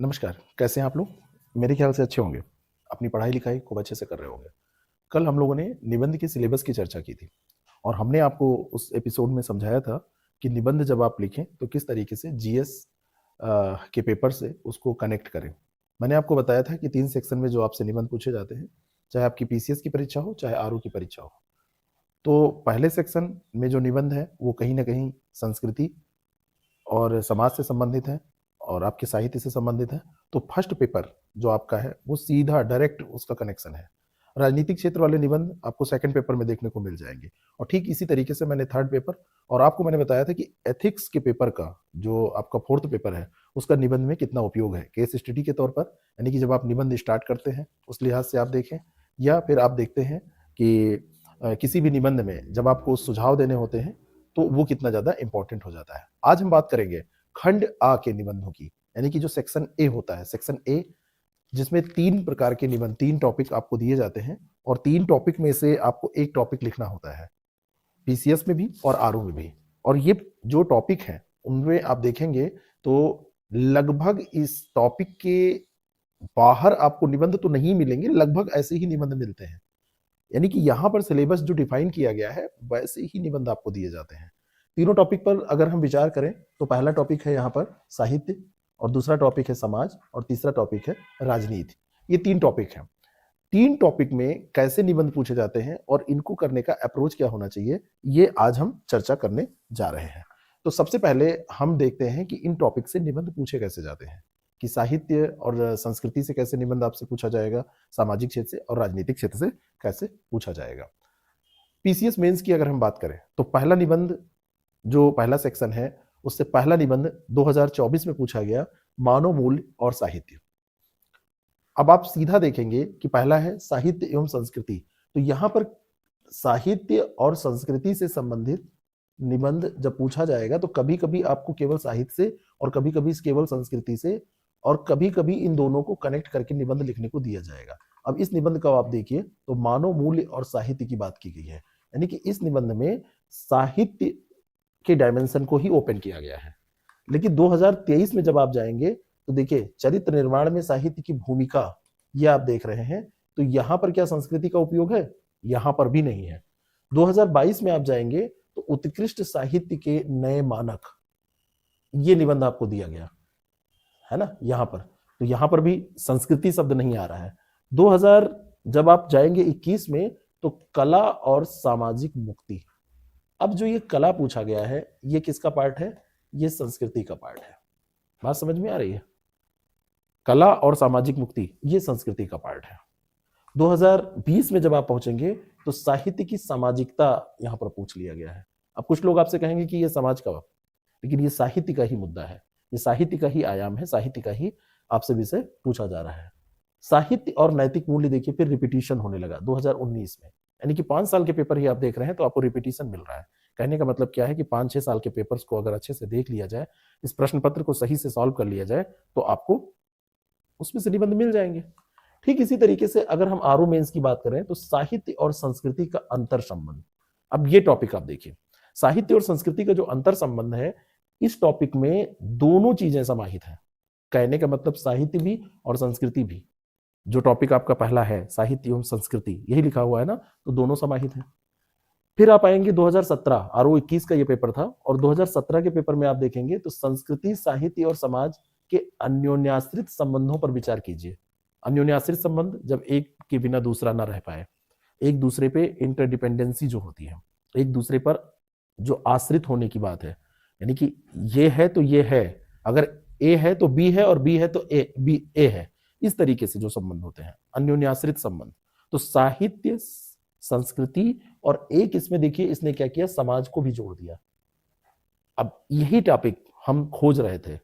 नमस्कार, कैसे हैं आप लोग? मेरे ख्याल से अच्छे होंगे। अपनी पढ़ाई-लिखाई खूब अच्छे से कर रहे होंगे। कल हम लोगों ने निबंध के सिलेबस की चर्चा की थी और हमने आपको उस एपिसोड में समझाया था कि निबंध जब आप लिखें तो किस तरीके से जीएस के पेपर से उसको कनेक्ट करें। मैंने आपको बताया था कि 3 सेक्शन में जो आपसे निबंध पूछे जाते हैं, चाहे आपकी पीसीएस की परीक्षा हो, चाहे आरओ की परीक्षा हो। तो पहले सेक्शन में जो निबंध है, वो कहीं न कहीं संस्कृति और समाज से संबंधित है और आपके साहित्य से संबंधित है। तो फर्स्ट पेपर जो आपका है वो सीधा डायरेक्ट उसका कनेक्शन है। राजनीतिक क्षेत्र वाले निबंध आपको सेकंड पेपर में देखने को मिल जाएंगे और ठीक इसी तरीके से मैंने थर्ड पेपर और आपको मैंने बताया था कि एथिक्स के पेपर का जो आपका फोर्थ पेपर है उसका निबंध में कितना उपयोग है केस स्टडी के तौर पर, यानी कि जब आप निबंध स्टार्ट करते हैं उस लिहाज से आप देखें, या फिर आप देखते हैं कि किसी भी निबंध में जब आपको सुझाव देने होते हैं तो वो कितना ज्यादा इंपॉर्टेंट हो जाता है। आज हम बात करेंगे खंड आ के निबंधों की, यानी कि जो सेक्शन ए होता है, सेक्शन ए, जिसमें 3 प्रकार के निबंध, 3 टॉपिक आपको दिए जाते हैं और 3 टॉपिक में से आपको एक टॉपिक लिखना होता है, पीसीएस में भी और आरओ में भी। और ये जो टॉपिक है उनमें आप देखेंगे तो लगभग इस टॉपिक के बाहर आपको निबंध तो नहीं मिलेंगे, लगभग ऐसे ही निबंध मिलते हैं। यानी कि यहाँ पर सिलेबस जो डिफाइन किया गया है वैसे ही निबंध आपको दिए जाते हैं। तीनों टॉपिक पर अगर हम विचार करें तो पहला टॉपिक है यहाँ पर साहित्य, और दूसरा टॉपिक है समाज, और तीसरा टॉपिक है राजनीति। ये 3 टॉपिक हैं। 3 टॉपिक में कैसे निबंध पूछे जाते हैं और इनको करने का अप्रोच क्या होना चाहिए, ये आज हम चर्चा करने जा रहे हैं। तो सबसे पहले हम देखते हैं कि इन टॉपिक से निबंध पूछे कैसे जाते हैं, कि साहित्य और संस्कृति से कैसे निबंध आपसे पूछा जाएगा, सामाजिक क्षेत्र से और राजनीतिक क्षेत्र से कैसे पूछा जाएगा। पीसीएस मेंस की अगर हम बात करें तो पहला निबंध, जो पहला सेक्शन है, उससे पहला निबंध 2024 में पूछा गया, मानव मूल्य और साहित्य। अब आप सीधा देखेंगे कि पहला है साहित्य एवं संस्कृति। तो यहां पर साहित्य और संस्कृति से संबंधित निबंध जब पूछा जाएगा तो कभी कभी आपको केवल साहित्य से और कभी कभी केवल संस्कृति से और कभी कभी इन दोनों को कनेक्ट करके निबंध लिखने को दिया जाएगा। अब इस निबंध का आप देखिए तो मानव मूल्य और साहित्य की बात की गई है, यानी कि इस निबंध में साहित्य के डायमेंशन को ही ओपन किया गया है। लेकिन 2023 में जब आप जाएंगे तो देखिए चरित्र निर्माण में साहित्य की भूमिका, ये आप देख रहे हैं, तो यहां पर क्या संस्कृति का उपयोग है? यहां पर भी नहीं है। 2022 में आप जाएंगे तो उत्कृष्ट साहित्य के नए मानक, ये निबंध आपको दिया गया है ना यहां पर, तो यहां पर भी संस्कृति शब्द नहीं आ रहा है। 2000 जब आप जाएंगे 21 में तो कला और सामाजिक मुक्ति। अब जो ये कला पूछा गया है ये किसका पार्ट है? ये संस्कृति का पार्ट है। बात समझ में आ रही है? कला और सामाजिक मुक्ति ये संस्कृति का पार्ट है। 2020 में जब आप पहुंचेंगे तो साहित्य की सामाजिकता यहां पर पूछ लिया गया है। अब कुछ लोग आपसे कहेंगे कि ये समाज का, लेकिन ये साहित्य का ही मुद्दा है, ये साहित्य का ही आयाम है, साहित्य का ही आपसे विषय पूछा जा रहा है। साहित्य और नैतिक मूल्य देखिए फिर रिपीटिशन होने लगा 2019 में, यानी कि 5 साल के पेपर ही आप देख रहे हैं तो आपको रिपीटिशन मिल रहा है। कहने का मतलब क्या है कि 5-6 साल के पेपर्स को अगर अच्छे से देख लिया जाए, इस प्रश्न पत्र को सही से सॉल्व कर लिया जाए तो आपको उसमें से निबंध मिल जाएंगे। ठीक इसी तरीके से अगर हम आरओ मेंस की बात करें तो साहित्य और संस्कृति का अंतर संबंध, अब ये टॉपिक आप देखिए, साहित्य और संस्कृति का जो अंतर संबंध है, इस टॉपिक में दोनों चीजें समाहित हैं। कहने का मतलब साहित्य भी और संस्कृति भी। जो टॉपिक आपका पहला है साहित्य एवं संस्कृति, यही लिखा हुआ है ना, तो दोनों समाहित हैं। फिर आप आएंगे 2017, आरओ 21 का ये पेपर था, और 2017 के पेपर में आप देखेंगे तो संस्कृति, साहित्य और समाज के अन्योन्याश्रित संबंधों पर विचार कीजिए। अन्योन्याश्रित संबंध, जब एक के बिना दूसरा ना रह पाए, एक दूसरे पे इंटरडिपेंडेंसी जो होती है, एक दूसरे पर जो आश्रित होने की बात है, यानी कि ये है तो ये है, अगर ए है तो बी है और बी है तो ए बी ए है, इस तरीके से जो संबंध होते हैं अन्योन्याश्रित संबंध। तो साहित्य, संस्कृति और एक इसमें देखिए इसने क्या किया, समाज को भी जोड़ दिया। अब यही टॉपिक हम खोज रहे थे,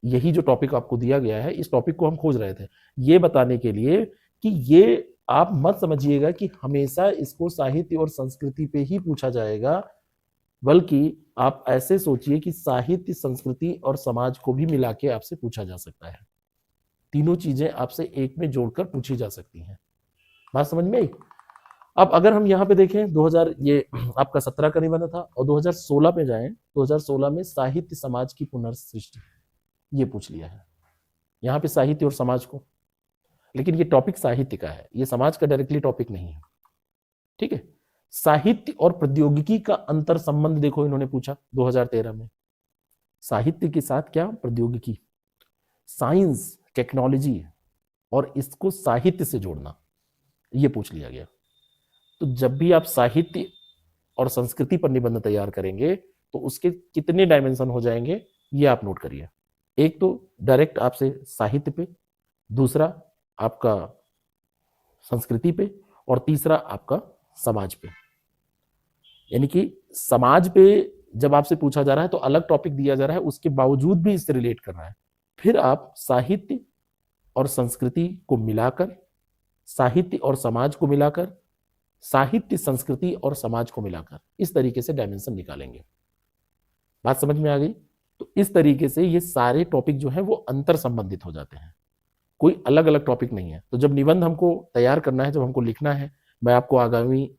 यही जो टॉपिक आपको दिया गया है इस टॉपिक को हम खोज रहे थे, ये बताने के लिए कि ये आप मत समझिएगा कि हमेशा इसको साहित्य और संस्कृति पे ही पूछा जाएगा, बल्कि आप ऐसे सोचिए कि साहित्य, संस्कृति और समाज को भी मिला के आपसे पूछा जा सकता है। तीनों चीजें आपसे एक में जोड़कर पूछी जा सकती हैं। बात समझ में आई? अब अगर हम यहाँ पे देखें 2000, ये आपका 17 का निबंध था, और 2016 पे जाएं, 2016 में साहित्य समाज की पुनर्सृष्टि, ये पूछ लिया है। यहाँ पे साहित्य और समाज को, लेकिन ये टॉपिक साहित्य का है, ये समाज का डायरेक्टली टॉपिक नहीं है। ठीक है, साहित्य और प्रौद्योगिकी का अंतर संबंध देखो, इन्होंने पूछा 2013 में। साहित्य के साथ क्या प्रौद्योगिकी, साइंस, टेक्नोलॉजी, और इसको साहित्य से जोड़ना, ये पूछ लिया गया। तो जब भी आप साहित्य और संस्कृति पर निबंध तैयार करेंगे तो उसके कितने डायमेंशन हो जाएंगे, ये आप नोट करिए। एक तो डायरेक्ट आपसे साहित्य पे, दूसरा आपका संस्कृति पे, और तीसरा आपका समाज पे। यानी कि समाज पे जब आपसे पूछा जा रहा है तो अलग टॉपिक दिया जा रहा है, उसके बावजूद भी इससे रिलेट कर रहा है। फिर आप साहित्य और संस्कृति को मिलाकर, साहित्य और समाज को मिलाकर, साहित्य, संस्कृति और समाज को मिलाकर इस तरीके से डायमेंशन निकालेंगे। बात समझ में आ गई? तो इस तरीके से ये सारे टॉपिक जो है वो अंतर संबंधित हो जाते हैं, कोई अलग अलग टॉपिक नहीं है। तो जब निबंध हमको तैयार करना है, जब हमको लिखना है, मैं आपको आगामी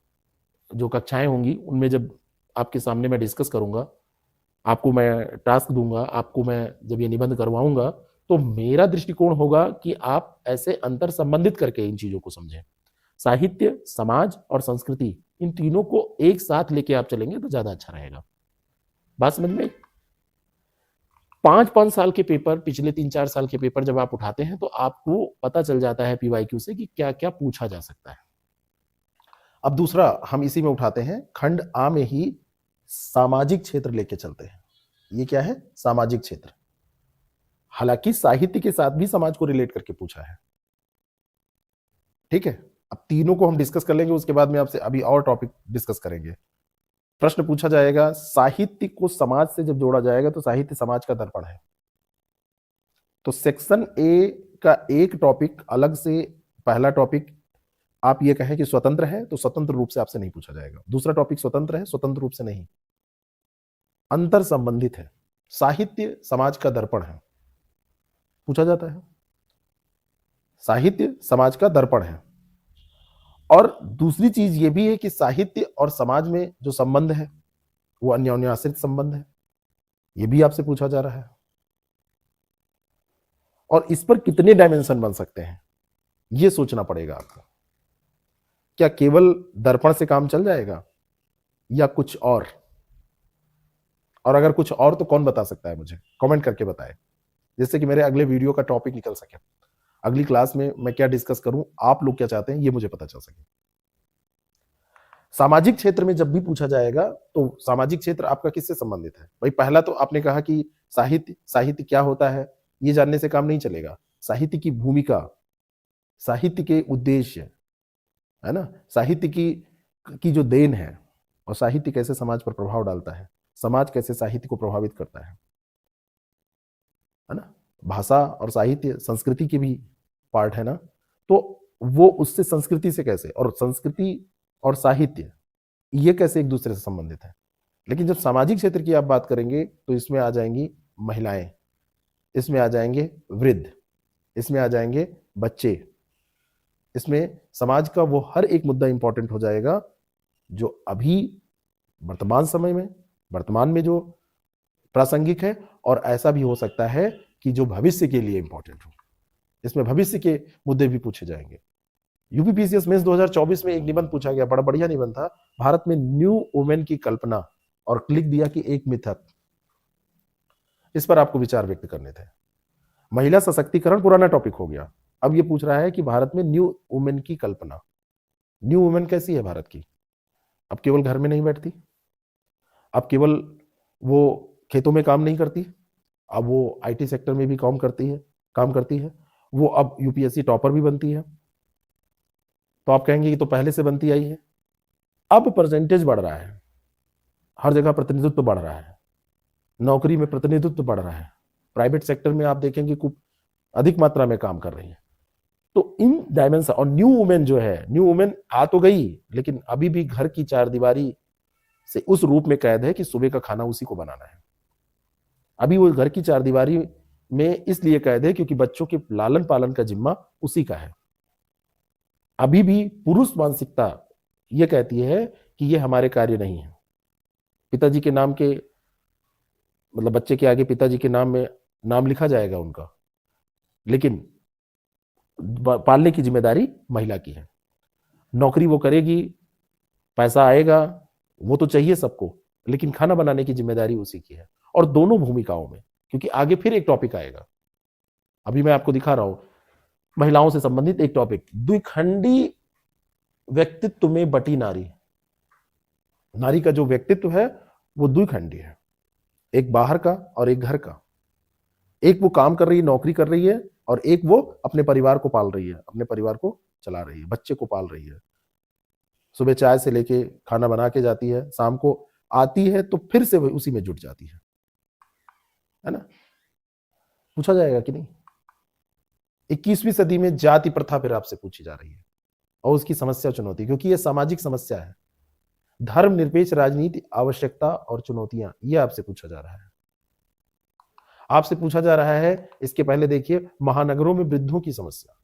जो कक्षाएं होंगी उनमें जब आपके सामने मैं डिस्कस करूंगा, आपको मैं टास्क दूंगा, आपको मैं जब ये निबंध करवाऊंगा, तो मेरा दृष्टिकोण होगा कि आप ऐसे अंतर संबंधित करके इन चीजों को समझें। साहित्य, समाज और संस्कृति, इन तीनों को एक साथ लेके आप चलेंगे तो ज्यादा अच्छा रहेगा। बात समझ में? 5-5 साल के पेपर, पिछले 3-4 साल के पेपर जब आप उठाते हैं तो आपको पता चल जाता है पीवाईक्यू से कि क्या क्या पूछा जा सकता है। अब दूसरा हम इसी में उठाते हैं, खंड आ में ही सामाजिक क्षेत्र लेके चलते हैं। ये क्या है? सामाजिक क्षेत्र। हालांकि साहित्य के साथ भी समाज को रिलेट करके पूछा है। ठीक है, अब तीनों को हम डिस्कस कर लेंगे, उसके बाद में आपसे अभी और टॉपिक डिस्कस करेंगे। प्रश्न पूछा जाएगा, साहित्य को समाज से जब जोड़ा जाएगा तो साहित्य समाज का दर्पण है। तो सेक्शन ए का एक टॉपिक अलग से, पहला टॉपिक आप ये कहें कि स्वतंत्र है तो स्वतंत्र रूप से आपसे नहीं पूछा जाएगा। दूसरा टॉपिक स्वतंत्र है, स्वतंत्र रूप से नहीं, अंतर संबंधित है। साहित्य समाज का दर्पण है, पूछा जाता है। साहित्य समाज का दर्पण है। और दूसरी चीज ये भी है कि साहित्य और समाज में जो संबंध है वो अन्योन्याश्रित संबंध है, ये भी आपसे पूछा जा रहा है। और इस पर कितने डायमेंशन बन सकते हैं ये सोचना पड़ेगा आपको। क्या केवल दर्पण से काम चल जाएगा या कुछ और अगर कुछ और तो कौन बता सकता है मुझे? कमेंट करके बताए, जिससे कि मेरे अगले वीडियो का टॉपिक निकल सके। अगली क्लास में मैं क्या डिस्कस करूं, आप लोग क्या चाहते हैं, ये मुझे पता चल सके। सामाजिक क्षेत्र में जब भी पूछा जाएगा तो सामाजिक क्षेत्र आपका किससे संबंधित है? भाई पहला तो आपने कहा कि साहित्य क्या होता है, ये जानने से काम नहीं चलेगा। साहित्य की भूमिका, साहित्य के उद्देश्य, है ना, साहित्य की जो देन है, और साहित्य कैसे समाज पर प्रभाव डालता है, समाज कैसे साहित्य को प्रभावित करता है ना। भाषा और साहित्य संस्कृति की भी पार्ट है ना, तो वो उससे संस्कृति से कैसे, और संस्कृति और साहित्य ये कैसे एक दूसरे से संबंधित है। लेकिन जब सामाजिक क्षेत्र की आप बात करेंगे तो इसमें आ जाएंगी महिलाएं, इसमें आ जाएंगे वृद्ध, इसमें आ जाएंगे बच्चे, इसमें समाज का वो हर एक मुद्दा इंपॉर्टेंट हो जाएगा जो अभी वर्तमान में जो प्रासंगिक है, और ऐसा भी हो सकता है कि जो भविष्य के लिए इंपॉर्टेंट हो। इसमें भविष्य के मुद्दे भी पूछे जाएंगे। यूपीपीसीएस मेंस 2024 में एक निबंध पूछा गया, बड़ा बढ़िया निबंध था, भारत में न्यू वुमेन की कल्पना, और क्लिक दिया कि एक मिथक। इस पर आपको विचार व्यक्त करने थे। महिला सशक्तिकरण पुराना टॉपिक हो गया, अब ये पूछ रहा है कि भारत में न्यू वुमेन की कल्पना। न्यू वुमेन कैसी है भारत की? अब केवल घर में नहीं बैठती, अब केवल वो खेतों में काम नहीं करती, अब वो आईटी सेक्टर में भी काम करती है, वो अब यूपीएससी टॉपर भी बनती है। तो आप कहेंगे कि तो पहले से बनती आई है। अब परसेंटेज बढ़ रहा है, हर जगह प्रतिनिधित्व बढ़ रहा है, नौकरी में प्रतिनिधित्व बढ़ रहा है, प्राइवेट सेक्टर में आप देखेंगे खूब अधिक मात्रा में काम कर रही है। तो इन डायमेंशन, और न्यू वुमेन जो है, न्यू वुमेन आ तो गई लेकिन अभी भी घर की चारदीवारी से उस रूप में कैद है कि सुबह का खाना उसी को बनाना है। अभी वो घर की चारदीवारी में इसलिए कैद है क्योंकि बच्चों के लालन पालन का जिम्मा उसी का है। अभी भी पुरुष मानसिकता ये कहती है कि ये हमारे कार्य नहीं है। पिताजी के नाम के, मतलब बच्चे के आगे पिताजी के नाम में नाम लिखा जाएगा उनका, लेकिन पालने की जिम्मेदारी महिला की है। नौकरी वो करेगी, पैसा आएगा, वो तो चाहिए सबको, लेकिन खाना बनाने की जिम्मेदारी उसी की है। और दोनों भूमिकाओं में, क्योंकि आगे फिर एक टॉपिक आएगा, अभी मैं आपको दिखा रहा हूं महिलाओं से संबंधित एक टॉपिक, द्विखंडी व्यक्तित्व में बटी नारी। नारी का जो व्यक्तित्व है वो द्विखंडी है, एक बाहर का और एक घर का। एक वो काम कर रही है, नौकरी कर रही है, और एक वो अपने परिवार को पाल रही है, अपने परिवार को चला रही है, बच्चे को पाल रही है। सुबह चाय से लेके खाना बना के जाती है, शाम को आती है तो फिर से उसी में जुट जाती है ना। पूछा जाएगा कि नहीं? 21वीं सदी में जाति प्रथा फिर आपसे पूछी जा रही है और उसकी समस्या चुनौती, क्योंकि यह सामाजिक समस्या है। धर्मनिरपेक्ष राजनीति, आवश्यकता और चुनौतियां, यह आपसे पूछा जा रहा है। आपसे पूछा जा रहा है, इसके पहले देखिए, महानगरों में वृद्धों की समस्या।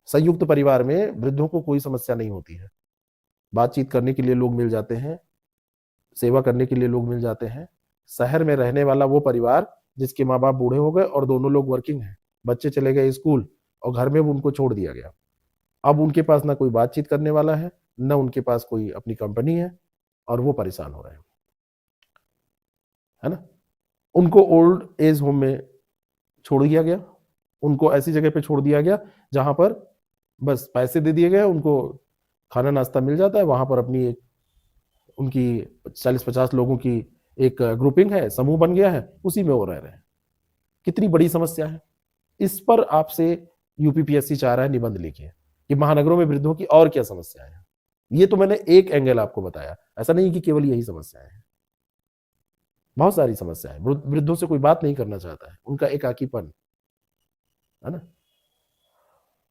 संयुक्त परिवार में वृद्धों को कोई समस्या नहीं होती है, बातचीत करने के लिए लोग मिल जाते हैं, सेवा करने के लिए लोग मिल जाते हैं। शहर में रहने वाला वो परिवार जिसके माँ बाप बूढ़े हो गए और दोनों लोग वर्किंग हैं, बच्चे चले गए स्कूल और घर में उनको छोड़ दिया गया। अब उनके पास ना कोई बातचीत करने वाला है, ना उनके पास कोई अपनी कंपनी है, और वो परेशान हो रहे हैं, है ना। उनको ओल्ड एज होम में छोड़ दिया गया, उनको ऐसी जगह पे छोड़ दिया गया जहां पर बस पैसे दे दिए गए, उनको खाना नाश्ता मिल जाता है, वहां पर अपनी एक उनकी 40-50 लोगों की एक ग्रुपिंग है, समूह बन गया है, उसी में वो रह रहे हैं। कितनी बड़ी समस्या है। इस पर आपसे यूपीपीएससी चाह रहा है निबंध लिखिए कि महानगरों में वृद्धों की और क्या समस्याएं हैं। ये तो मैंने एक एंगल आपको बताया, ऐसा नहीं कि केवल यही समस्याएं हैं, बहुत सारी समस्याएं। वृद्धों से कोई बात नहीं करना चाहता है, उनका एकाकीपन, है ना।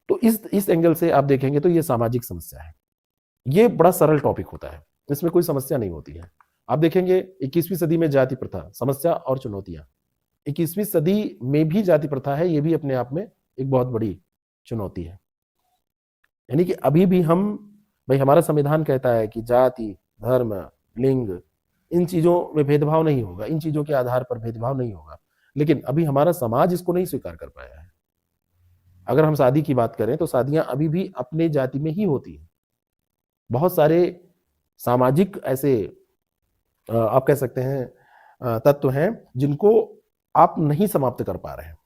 तो इस एंगल से आप देखेंगे तो ये सामाजिक समस्या है। ये बड़ा सरल टॉपिक होता है, इसमें कोई समस्या नहीं होती है। आप देखेंगे 21वीं सदी में जाति प्रथा, समस्या और चुनौतियां। 21वीं सदी में भी जाति प्रथा है, ये भी अपने आप में एक बहुत बड़ी चुनौती है। यानी कि अभी भी हम, भाई हमारा संविधान कहता है कि जाति, धर्म, लिंग, इन चीजों में भेदभाव नहीं होगा, इन चीजों के आधार पर भेदभाव नहीं होगा, लेकिन अभी हमारा समाज इसको नहीं स्वीकार कर पाया है। अगर हम शादी की बात करें तो शादियां अभी भी अपने जाति में ही होती हैं। बहुत सारे सामाजिक ऐसे आप कह सकते हैं तत्व हैं जिनको आप नहीं समाप्त कर पा रहे हैं,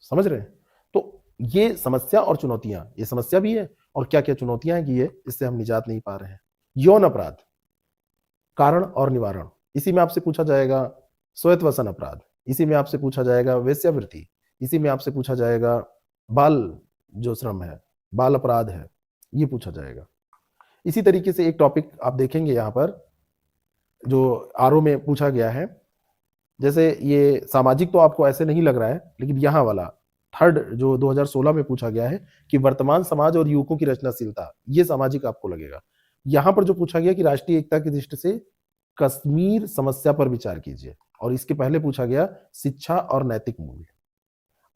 समझ रहे हैं। तो ये समस्या और चुनौतियां, ये समस्या भी है और क्या क्या चुनौतियां हैं कि ये इससे हम निजात नहीं पा रहे हैं। यौन अपराध, कारण और निवारण, इसी में आपसे पूछा जाएगा। स्वयत्वसन अपराध, इसी में आपसे पूछा जाएगा। वेश्यावृत्ति, इसी में आपसे पूछा जाएगा। बाल जो श्रम है, बाल अपराध है, ये पूछा जाएगा। इसी तरीके से एक टॉपिक आप देखेंगे यहाँ पर जो आरओ में पूछा गया है, जैसे ये सामाजिक तो आपको ऐसे नहीं लग रहा है, लेकिन यहाँ वाला थर्ड जो 2016 में पूछा गया है कि वर्तमान समाज और युवकों की रचनाशीलता, ये सामाजिक आपको लगेगा। यहाँ पर जो पूछा गया कि राष्ट्रीय एकता की दृष्टि से कश्मीर समस्या पर विचार कीजिए, और इसके पहले पूछा गया शिक्षा और नैतिक मूल्य।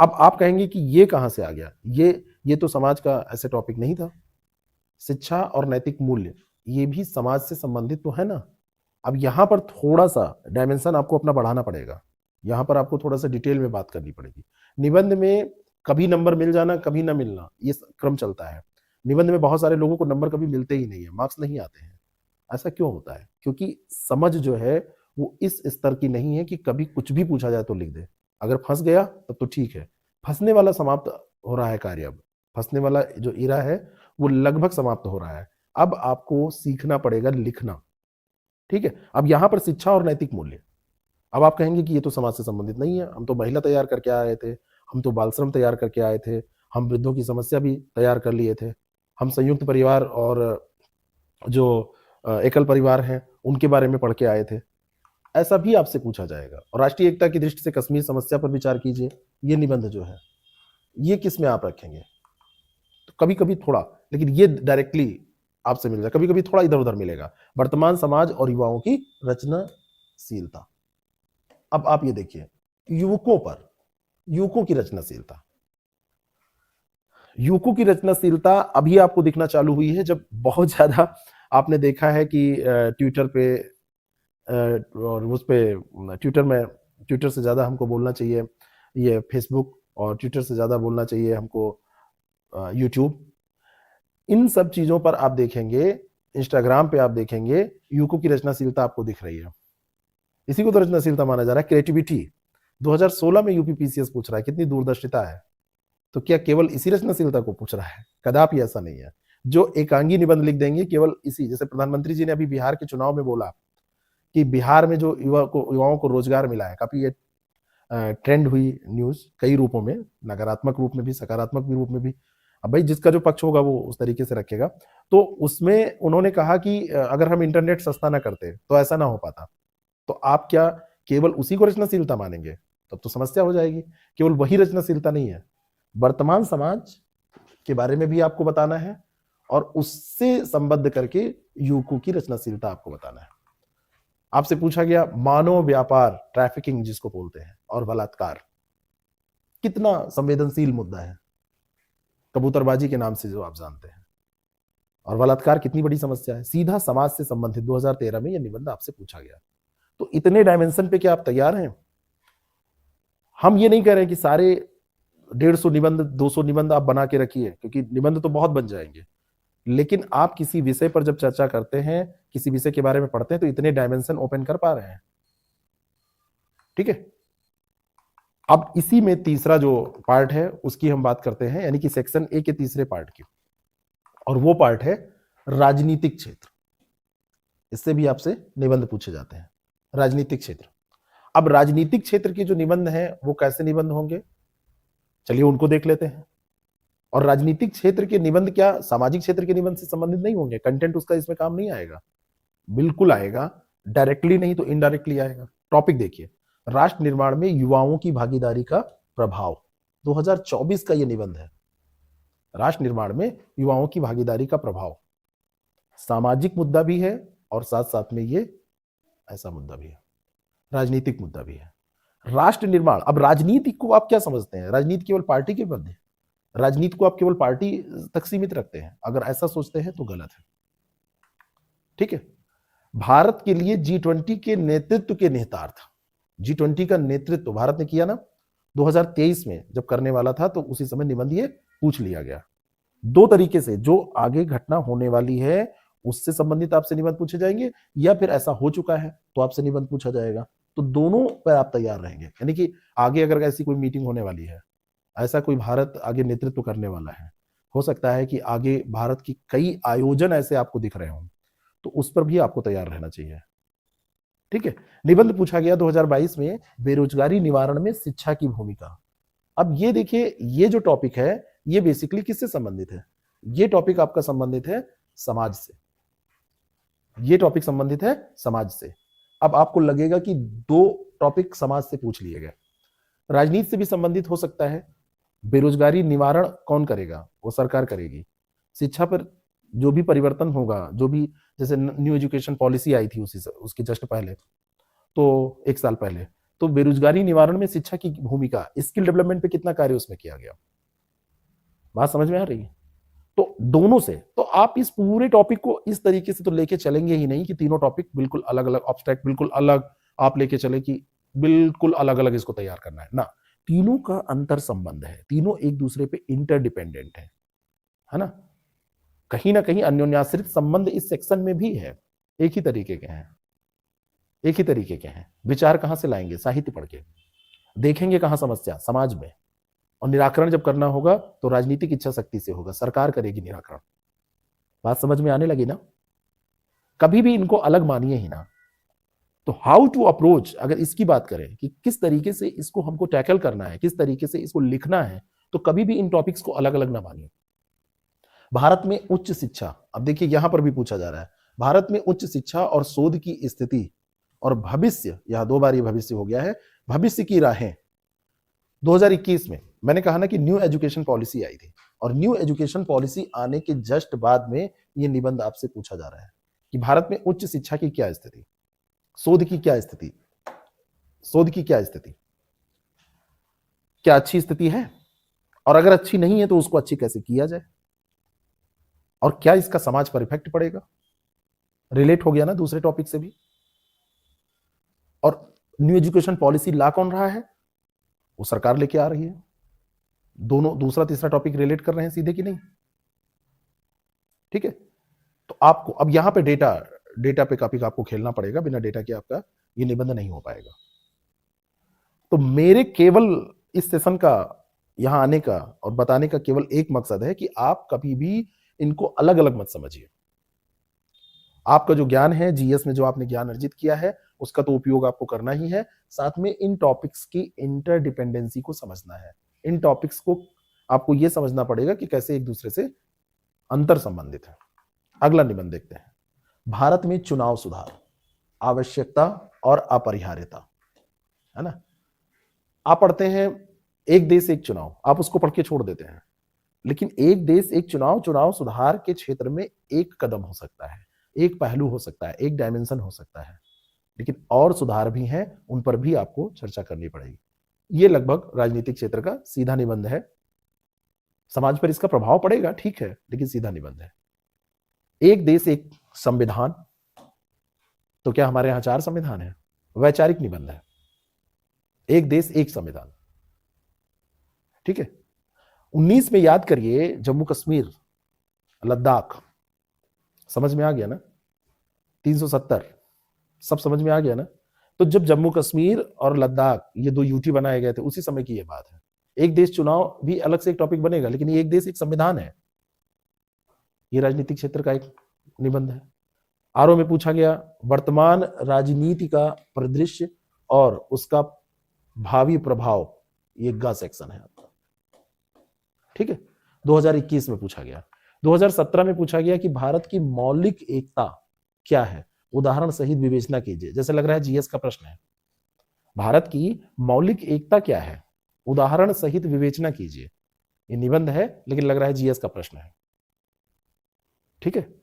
अब आप कहेंगे कि ये कहां से आ गया, ये तो समाज का ऐसे टॉपिक नहीं था। शिक्षा और नैतिक मूल्य ये भी समाज से संबंधित तो है ना। अब यहां पर थोड़ा सा डायमेंशन आपको अपना बढ़ाना पड़ेगा, यहां पर आपको थोड़ा सा डिटेल में बात करनी पड़ेगी। निबंध में कभी नंबर मिल जाना, कभी ना मिलना, ये क्रम चलता है। निबंध में बहुत सारे लोगों को नंबर कभी मिलते ही नहीं है, मार्क्स नहीं आते हैं। ऐसा क्यों होता है? क्योंकि समझ जो है वो इस स्तर की नहीं है कि कभी कुछ भी पूछा जाए तो लिख दे। अगर फंस गया तब तो ठीक है, फंसने वाला समाप्त हो रहा है कार्य। अब फंसने वाला जो इरा है वो लगभग समाप्त हो रहा है। अब आपको सीखना पड़ेगा लिखना, ठीक है। अब यहां पर शिक्षा और नैतिक मूल्य, अब आप कहेंगे कि ये तो समाज से संबंधित नहीं है, हम तो महिला तैयार करके आए थे, हम तो बाल श्रम तैयार करके आए थे, हम वृद्धों की समस्या भी तैयार कर लिए थे, हम संयुक्त परिवार और जो एकल परिवार हैं उनके बारे में पढ़ के आए थे। ऐसा भी आपसे पूछा जाएगा। और राष्ट्रीय एकता की दृष्टि से कश्मीर समस्या पर विचार कीजिए, ये निबंध जो है ये किस में आप रखेंगे? तो कभी कभी थोड़ा, लेकिन ये डायरेक्टली आपसे मिल जाए, कभी कभी थोड़ा इधर उधर मिलेगा। वर्तमान समाज और युवाओं की रचनाशीलता। अब आप ये देखिए, युवकों पर, युवकों की रचनाशीलता, युवकों की रचनाशीलता अभी आपको दिखना चालू हुई है जब बहुत ज्यादा आपने देखा है कि ट्विटर पे और उस पे ट्विटर में ट्विटर से ज़्यादा हमको बोलना चाहिए ये फेसबुक, और ट्विटर से ज़्यादा बोलना चाहिए हमको यूट्यूब। इन सब चीज़ों पर आप देखेंगे, इंस्टाग्राम पे आप देखेंगे, यूको की रचनाशीलता आपको दिख रही है। इसी को तो रचनाशीलता माना जा रहा है, क्रिएटिविटी। 2016 में यूपी पीसीएस पूछ रहा है, कितनी दूरदर्शिता है। तो क्या केवल इसी रचनाशीलता को पूछ रहा है? कदापि ऐसा नहीं है। जो एकांगी निबंध लिख देंगे केवल इसी, जैसे प्रधानमंत्री जी ने अभी बिहार के चुनाव में बोला कि बिहार में जो युवाओं को रोजगार मिला है, काफी ये ट्रेंड हुई न्यूज कई रूपों में, नकारात्मक रूप में भी, सकारात्मक भी रूप में भी। अब भाई जिसका जो पक्ष होगा वो उस तरीके से रखेगा। तो उसमें उन्होंने कहा कि अगर हम इंटरनेट सस्ता ना करते तो ऐसा ना हो पाता। तो आप क्या केवल उसी को रचनाशीलता मानेंगे? तब तो समस्या हो जाएगी। केवल वही रचनाशीलता नहीं है, वर्तमान समाज के बारे में भी आपको बताना है और उससे संबद्ध करके यूको की रचनाशीलता आपको बताना है। आपसे पूछा गया मानव व्यापार, ट्रैफिकिंग जिसको बोलते हैं, और बलात्कार कितना संवेदनशील मुद्दा है, कबूतरबाजी के नाम से जो आप जानते हैं, और बलात्कार कितनी बड़ी समस्या है, सीधा समाज से संबंधित। 2013 में यह निबंध आपसे पूछा गया। तो इतने डायमेंशन पे क्या आप तैयार हैं? हम ये नहीं कह रहे कि सारे 150 निबंध 200 निबंध आप बना के रखिए, क्योंकि निबंध तो बहुत बन जाएंगे, लेकिन आप किसी विषय पर जब चर्चा करते हैं, किसी विषय के बारे में पढ़ते हैं, तो इतने डायमेंशन ओपन कर पा रहे हैं। ठीक है, अब इसी में तीसरा जो पार्ट है उसकी हम बात करते हैं, यानी कि सेक्शन ए के तीसरे पार्ट की, और वो पार्ट है राजनीतिक क्षेत्र। इससे भी आपसे निबंध पूछे जाते हैं, राजनीतिक क्षेत्र। अब राजनीतिक क्षेत्र के जो निबंध हैं वो कैसे निबंध होंगे, चलिए उनको देख लेते हैं। और राजनीतिक क्षेत्र के निबंध क्या सामाजिक क्षेत्र के निबंध से संबंधित नहीं होंगे? कंटेंट उसका इसमें काम नहीं आएगा? बिल्कुल आएगा, डायरेक्टली नहीं तो इनडायरेक्टली आएगा। टॉपिक देखिए, राष्ट्र निर्माण में युवाओं की भागीदारी का प्रभाव। 2024 का यह निबंध है, राष्ट्र निर्माण में युवाओं की भागीदारी का प्रभाव। सामाजिक मुद्दा भी है और साथ साथ में ये ऐसा मुद्दा भी है, राजनीतिक मुद्दा भी है। राष्ट्र निर्माण, अब राजनीति को आप क्या समझते हैं? राजनीति केवल पार्टी के पद है? राजनीति को आप केवल पार्टी तक सीमित रखते हैं? अगर ऐसा सोचते हैं तो गलत है। ठीक है, भारत के लिए G20 के नेतृत्व के निहितार्थ, G20 का नेतृत्व भारत ने किया ना 2023 में, जब करने वाला था तो उसी समय निबंध ये पूछ लिया गया। दो तरीके से, जो आगे घटना होने वाली है उससे संबंधित आपसे निबंध पूछे जाएंगे, या फिर ऐसा हो चुका है तो आपसे निबंध पूछा जाएगा। तो दोनों पर आप तैयार रहेंगे, यानी कि आगे अगर ऐसी कोई मीटिंग होने वाली है, ऐसा कोई भारत आगे नेतृत्व करने वाला है, हो सकता है कि आगे भारत की कई आयोजन ऐसे आपको दिख रहे हों, तो उस पर भी आपको तैयार रहना चाहिए। ठीक है, निबंध पूछा गया 2022 में बेरोजगारी निवारण में शिक्षा की भूमिका। अब ये देखिए, ये जो टॉपिक है ये बेसिकली किससे संबंधित है? ये टॉपिक आपका संबंधित है समाज से, ये टॉपिक संबंधित है समाज से। अब आपको लगेगा कि दो टॉपिक समाज से पूछ लिए गए, राजनीति से भी संबंधित हो सकता है। बेरोजगारी निवारण कौन करेगा? वो सरकार करेगी। शिक्षा पर जो भी परिवर्तन होगा, जो भी, जैसे न्यू एजुकेशन पॉलिसी आई थी उसके जस्ट पहले, तो 1 साल पहले, तो बेरोजगारी निवारण में शिक्षा की भूमिका, स्किल डेवलपमेंट पे कितना कार्य उसमें किया गया, बात समझ में आ रही है? तो दोनों से, तो आप इस पूरे टॉपिक को इस तरीके से तो लेके चलेंगे ही नहीं कि तीनों टॉपिक बिल्कुल अलग अलग, ऑब्स्ट्रैक्ट बिल्कुल अलग आप लेके चले कि बिल्कुल अलग अलग इसको तैयार करना है ना। तीनों का अंतर संबंध है, तीनों एक दूसरे पे इंटरडिपेंडेंट है ना। कहीं ना कहीं अन्योन्याश्रित संबंध इस सेक्शन में भी है, एक ही तरीके के हैं, एक ही तरीके के हैं। विचार कहां से लाएंगे? साहित्य पढ़ के। देखेंगे कहां समस्या? समाज में। और निराकरण जब करना होगा तो राजनीतिक इच्छा शक्ति से होगा, सरकार करेगी निराकरण। बात समझ में आने लगी ना? कभी भी इनको अलग मानिए ही ना। तो हाउ टू अप्रोच, अगर इसकी बात करें कि किस तरीके से इसको हमको टैकल करना है, किस तरीके से इसको लिखना है, तो कभी भी इन टॉपिक्स को अलग अलग ना मानिए। भारत में उच्च शिक्षा, अब देखिए यहां पर भी पूछा जा रहा है, भारत में उच्च शिक्षा और शोध की स्थिति और भविष्य, यहां 2 बार ये भविष्य हो गया है, भविष्य की राहें। 2021 में मैंने कहा ना कि न्यू एजुकेशन पॉलिसी आई थी, और न्यू एजुकेशन पॉलिसी आने के जस्ट बाद में ये निबंध आपसे पूछा जा रहा है कि भारत में उच्च शिक्षा की क्या स्थिति, शोध की क्या स्थिति, शोध की क्या स्थिति, क्या अच्छी स्थिति है, और अगर अच्छी नहीं है तो उसको अच्छी कैसे किया जाए, और क्या इसका समाज पर इफेक्ट पड़ेगा। रिलेट हो गया ना दूसरे टॉपिक से भी। और न्यू एजुकेशन पॉलिसी ला कौन रहा है? वो सरकार लेके आ रही है। दोनों दूसरा तीसरा टॉपिक रिलेट कर रहे हैं सीधे कि नहीं? ठीक है, तो आपको अब यहां पे डेटा पे काफी आपको खेलना पड़ेगा, बिना डेटा के आपका ये निबंध नहीं हो पाएगा। तो मेरे केवल इस सेशन का यहां आने का और बताने का केवल एक मकसद है कि आप कभी भी इनको अलग अलग मत समझिए। आपका जो ज्ञान है, जीएस में जो आपने ज्ञान अर्जित किया है, उसका तो उपयोग आपको करना ही है, साथ में इन टॉपिक्स की इंटरडिपेंडेंसी को समझना है। इन टॉपिक्स को आपको यह समझना पड़ेगा कि कैसे एक दूसरे से अंतर संबंधित है। अगला निबंध देखते हैं। भारत में चुनाव सुधार, आवश्यकता और अपरिहार्यता, है ना। आप पढ़ते हैं एक देश एक चुनाव, आप उसको पढ़ के छोड़ देते हैं, लेकिन एक देश एक चुनाव, चुनाव सुधार के क्षेत्र में एक कदम हो सकता है, एक पहलू हो सकता है, एक डायमेंशन हो सकता है, लेकिन और सुधार भी हैं, उन पर भी आपको चर्चा करनी पड़ेगी। ये लगभग राजनीतिक क्षेत्र का सीधा निबंध है। समाज पर इसका प्रभाव पड़ेगा, ठीक है, लेकिन सीधा निबंध है। एक देश एक संविधान, तो क्या हमारे यहां 4 संविधान है? वैचारिक निबंध है। एक देश एक संविधान, ठीक है। 19 में याद करिए, जम्मू कश्मीर, लद्दाख, समझ में आ गया ना? 370 सब समझ में आ गया ना? तो जब जम्मू कश्मीर और लद्दाख ये 2 यूटी बनाए गए थे, उसी समय की ये बात है। एक देश चुनाव भी अलग से एक टॉपिक बनेगा, लेकिन ये एक देश एक संविधान है। ये राजनीतिक क्षेत्र का एक निबंध है। आरओ में पूछा गया, वर्तमान राजनीति का परिदृश्य और उसका भावी प्रभाव, ये गा सेक्शन है आपका, ठीक है। 2021 में पूछा गया। 2017 में पूछा गया कि भारत की मौलिक एकता क्या है, उदाहरण सहित विवेचना कीजिए। जैसे लग रहा है जीएस का प्रश्न है। भारत की मौलिक एकता क्या है, उदाहरण सहित विवेचना कीजिए। ये निबंध है, लेकिन लग रहा है जीएस का प्रश्न है, ठीक है।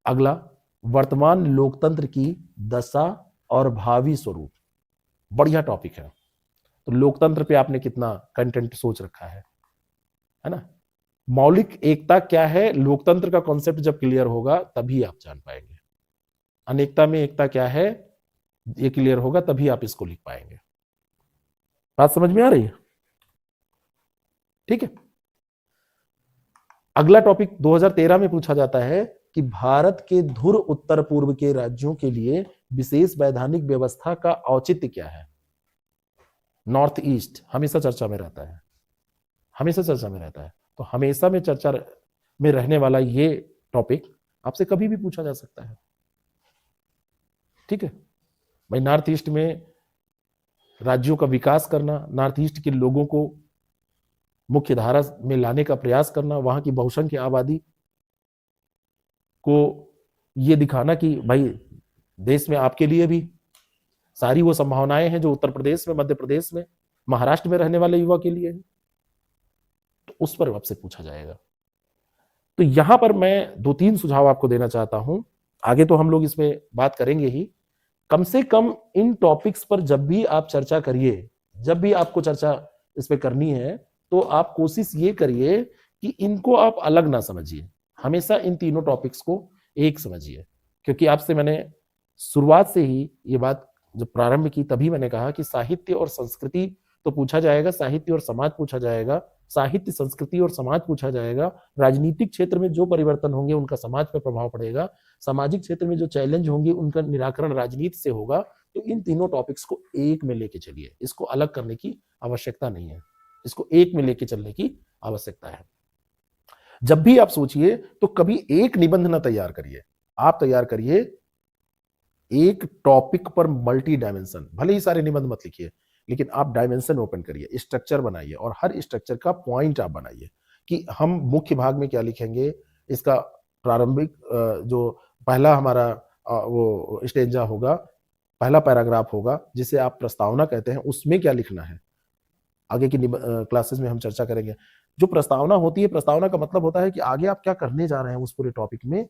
अगला, वर्तमान लोकतंत्र की दशा और भावी स्वरूप, बढ़िया टॉपिक है। तो लोकतंत्र पे आपने कितना कंटेंट सोच रखा है ना। मौलिक एकता क्या है, लोकतंत्र का कॉन्सेप्ट जब क्लियर होगा तभी आप जान पाएंगे। अनेकता में एकता क्या है, ये क्लियर होगा तभी आप इसको लिख पाएंगे। बात समझ में आ रही है? ठीक है। अगला टॉपिक 2013 में पूछा जाता है कि भारत के धुर उत्तर पूर्व के राज्यों के लिए विशेष वैधानिक व्यवस्था का औचित्य क्या है। नॉर्थ ईस्ट हमेशा चर्चा में रहता है, हमेशा चर्चा में रहता है। तो हमेशा में चर्चा में रहने वाला ये टॉपिक आपसे कभी भी पूछा जा सकता है, ठीक है भाई। नॉर्थ ईस्ट में राज्यों का विकास करना, नॉर्थ ईस्ट के लोगों को मुख्य धारा में लाने का प्रयास करना, वहां की बहुसंख्य आबादी को ये दिखाना कि भाई देश में आपके लिए भी सारी वो संभावनाएं हैं जो उत्तर प्रदेश में, मध्य प्रदेश में, महाराष्ट्र में रहने वाले युवा के लिए है। तो उस पर आपसे पूछा जाएगा। तो यहां पर मैं 2-3 सुझाव आपको देना चाहता हूं। आगे तो हम लोग इसमें बात करेंगे ही। कम से कम इन टॉपिक्स पर जब भी आप चर्चा करिए, जब भी आपको चर्चा इस पे करनी है, तो आप कोशिश ये करिए कि इनको आप अलग ना समझिए, हमेशा इन तीनों टॉपिक्स को एक समझिए। क्योंकि आपसे मैंने शुरुआत से ही ये बात जब प्रारंभ की, तभी मैंने कहा कि साहित्य और संस्कृति तो पूछा जाएगा, साहित्य और समाज पूछा जाएगा, साहित्य, संस्कृति और समाज पूछा जाएगा। राजनीतिक क्षेत्र में जो परिवर्तन होंगे उनका समाज पर प्रभाव पड़ेगा, सामाजिक क्षेत्र में जो चैलेंज होंगे उनका निराकरण राजनीति से होगा। तो इन तीनों टॉपिक्स को एक में लेके चलिए, इसको अलग करने की आवश्यकता नहीं है, इसको एक में लेके चलने की आवश्यकता है। जब भी आप सोचिए तो कभी एक निबंध ना तैयार करिए, आप तैयार करिए एक टॉपिक पर मल्टी डायमेंशन। भले ही सारे निबंध मत लिखिए, लेकिन आप डायमेंशन ओपन करिए, स्ट्रक्चर बनाइए, और हर स्ट्रक्चर का पॉइंट आप बनाइए कि हम मुख्य भाग में क्या लिखेंगे। इसका प्रारंभिक जो पहला हमारा वो स्टेंजा होगा, पहला पैराग्राफ होगा, जिसे आप प्रस्तावना कहते हैं, उसमें क्या लिखना है आगे की क्लासेस में हम चर्चा करेंगे। जो प्रस्तावना होती है, प्रस्तावना का मतलब होता है कि आगे आप क्या करने जा रहे हैं उस पूरे टॉपिक में,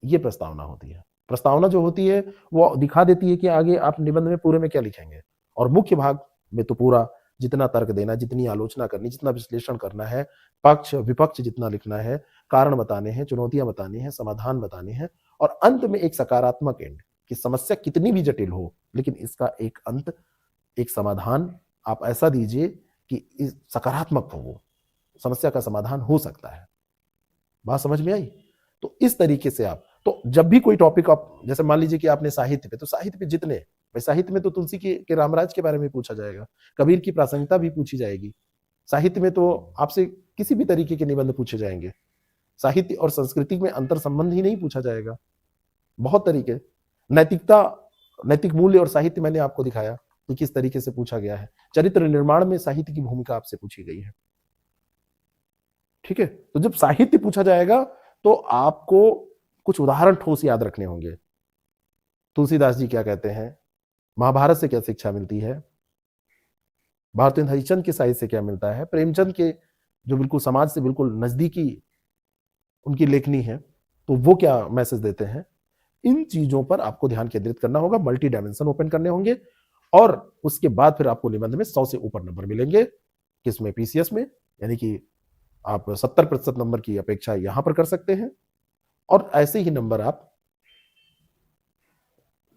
ये प्रस्तावना होती है। प्रस्तावना जो होती है वो दिखा देती है कि आगे आप निबंध में पूरे में क्या लिखेंगे, और मुख्य भाग में तो पूरा जितना तर्क देना, जितनी आलोचना करनी, जितना विश्लेषण करना है, पक्ष विपक्ष जितना लिखना है, कारण बताने हैं, चुनौतियां बतानी है, समाधान बताने हैं, और अंत में एक सकारात्मक एंड, कि समस्या कितनी भी जटिल हो, लेकिन इसका एक अंत, एक समाधान आप ऐसा दीजिए कि सकारात्मक हो, वो समस्या का समाधान हो सकता है। बात समझ में आई? तो इस तरीके से आप, तो जब भी कोई टॉपिक आप, जैसे मान लीजिए कि आपने साहित्य पे, तो साहित्य पे जितने भाई, साहित्य में तो तुलसी के रामराज के बारे में पूछा जाएगा, कबीर की प्रासंगिकता भी पूछी जाएगी, साहित्य में तो आपसे किसी भी तरीके के निबंध पूछे जाएंगे, साहित्य और संस्कृति में अंतर संबंध ही नहीं पूछा जाएगा, बहुत तरीके, नैतिकता, नैतिक मूल्य और साहित्य मैंने आपको दिखाया कि किस तरीके से पूछा गया है, चरित्र निर्माण में साहित्य की भूमिका आपसे पूछी गई है। ठीक है, तो जब साहित्य पूछा जाएगा तो आपको कुछ उदाहरण ठोस याद रखने होंगे। तुलसीदास जी क्या कहते हैं, महाभारत से क्या शिक्षा मिलती है, भारतेंद्र हरिश्चंद्र के साहित्य से क्या मिलता है, प्रेमचंद के जो बिल्कुल समाज से बिल्कुल नजदीकी उनकी लेखनी है, तो वो क्या मैसेज देते हैं। इन चीजों पर आपको ध्यान केंद्रित करना होगा, मल्टी डायमेंशन ओपन करने होंगे, और उसके बाद फिर आपको निबंध में 100 से ऊपर नंबर मिलेंगे, किसमें, पीसीएस में, यानी कि आप 70% नंबर की अपेक्षा यहां पर कर सकते हैं, और ऐसे ही नंबर आप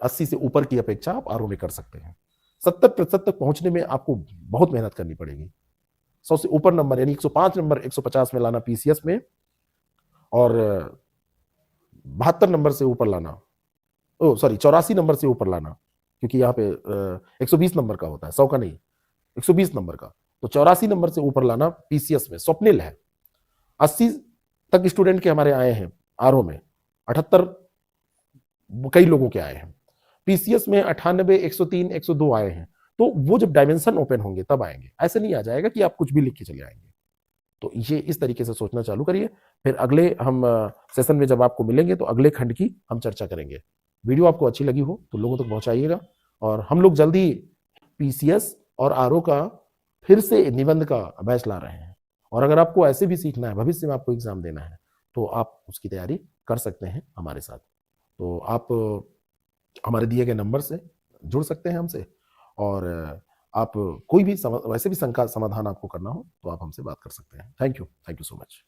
80 से ऊपर की अपेक्षा आप आरओ में कर सकते हैं। 70% तक पहुंचने में आपको बहुत मेहनत करनी पड़ेगी। 100 से ऊपर नंबर यानी 105 नंबर 150 में लाना पीसीएस में, और 72 नंबर से ऊपर लाना, 84 नंबर से ऊपर लाना, क्योंकि यहाँ पे 120 नंबर का होता है, 100 का नहीं, 120 नंबर का, तो 84 नंबर से ऊपर लाना पीसीएस में स्वप्निल है। 80 तक स्टूडेंट के हमारे आए हैं आरओ में, 78 कई लोगों के आए हैं, पीसीएस में 98, 103, 102 आए हैं। तो वो जब डायमेंशन ओपन होंगे तब आएंगे, ऐसे नहीं आ जाएगा कि आप कुछ भी लिख के चले आएंगे। तो ये इस तरीके से सोचना चालू करिए। फिर अगले हम सेशन में जब आपको मिलेंगे तो अगले खंड की हम चर्चा करेंगे। वीडियो आपको अच्छी लगी हो तो लोगों तक पहुंचाइएगा, और हम लोग जल्दी पीसीएस और आरओ का फिर से निबंध का बैच ला रहे हैं, और अगर आपको ऐसे भी सीखना है, भविष्य में आपको एग्जाम देना है, तो आप उसकी तैयारी कर सकते हैं हमारे साथ। तो आप हमारे दिए गए नंबर से जुड़ सकते हैं हमसे, और आप कोई भी वैसे भी शंका समाधान आपको करना हो तो आप हमसे बात कर सकते हैं। Thank you so much.